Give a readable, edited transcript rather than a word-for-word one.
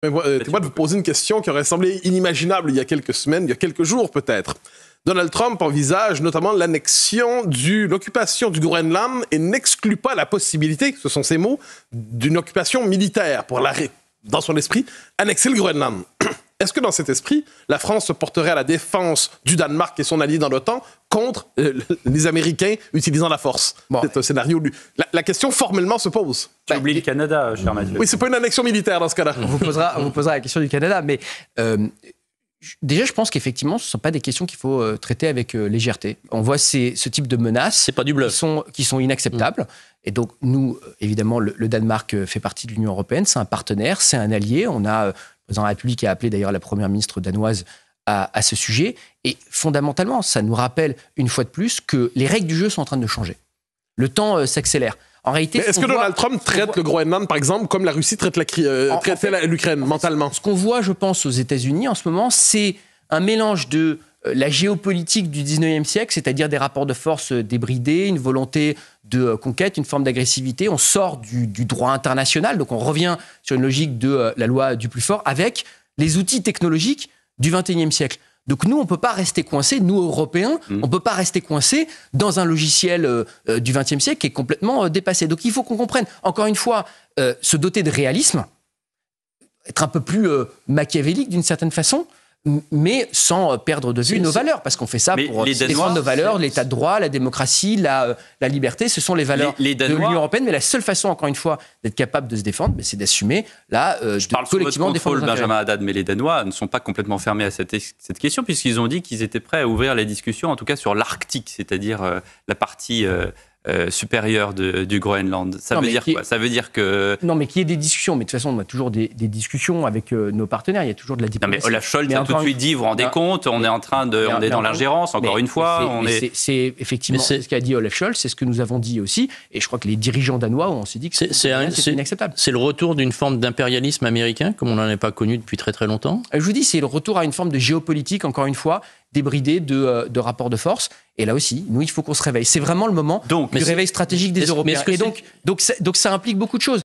Permettez-moi de vous poser une question qui aurait semblé inimaginable il y a quelques semaines, il y a quelques jours peut-être. Donald Trump envisage notamment l'occupation du Groenland et n'exclut pas la possibilité, ce sont ses mots, d'une occupation militaire pour dans son esprit, annexer le Groenland. Est-ce que dans cet esprit, la France se porterait à la défense du Danemark et son allié dans l'OTAN contre les Américains utilisant la force? C'est un scénario... La question formellement se pose. Tu oublies le Canada, cher Mathieu. Oui, c'est pas une annexion militaire dans ce cas-là. On vous posera la question du Canada, mais... Déjà, je pense qu'effectivement, ce ne sont pas des questions qu'il faut traiter avec légèreté. On voit ce type de menaces c'est pas du bluff. Qui sont inacceptables. Et donc, nous, évidemment, le Danemark fait partie de l'Union européenne, c'est un partenaire, c'est un allié. On a le président de la République qui a appelé d'ailleurs la première ministre danoise à ce sujet. Et fondamentalement, ça nous rappelle une fois de plus que les règles du jeu sont en train de changer. Le temps s'accélère. En réalité, est-ce que Donald Trump traite le Groenland, par exemple, comme la Russie traite l'Ukraine, mentalement? Ce qu'on voit, je pense, aux États-Unis en ce moment, c'est un mélange de la géopolitique du 19e siècle, c'est-à-dire des rapports de force débridés, une volonté de conquête, une forme d'agressivité. On sort du droit international, donc on revient sur une logique de la loi du plus fort avec les outils technologiques du 21e siècle. Donc nous, on ne peut pas rester coincés, nous, Européens, on ne peut pas rester coincés dans un logiciel du XXe siècle qui est complètement dépassé. Donc il faut qu'on comprenne, encore une fois, se doter de réalisme, être un peu plus machiavélique d'une certaine façon, mais sans perdre de vue nos valeurs, parce qu'on fait ça pour défendre nos valeurs, l'état de droit, la démocratie, la liberté, ce sont les valeurs de l'Union européenne, mais la seule façon, encore une fois, d'être capable de se défendre, c'est d'assumer, de collectivement défendre nos intérêts. Benjamin Haddad, mais les Danois ne sont pas complètement fermés à cette question, puisqu'ils ont dit qu'ils étaient prêts à ouvrir les discussions, en tout cas sur l'Arctique, c'est-à-dire la partie... supérieure du Groenland. Ça veut dire quoi? Ça veut dire que... Non, mais qu'il y ait des discussions. Mais de toute façon, on a toujours des discussions avec nos partenaires. Il y a toujours de la diplomatie. Non, mais Olaf Scholz a tout de suite dit, vous vous rendez compte, on est en train de... On est dans l'ingérence, encore une fois. C'est effectivement ce qu'a dit Olaf Scholz, c'est ce que nous avons dit aussi. Et je crois que les dirigeants danois, on s'est dit que c'est inacceptable. C'est le retour d'une forme d'impérialisme américain, comme on n'en a pas connu depuis très très longtemps. Je vous dis, c'est le retour à une forme de géopolitique, encore une fois, débridée de rapports de force. Et là aussi, nous, il faut qu'on se réveille. C'est vraiment le moment du réveil stratégique des Européens. Et donc ça implique beaucoup de choses.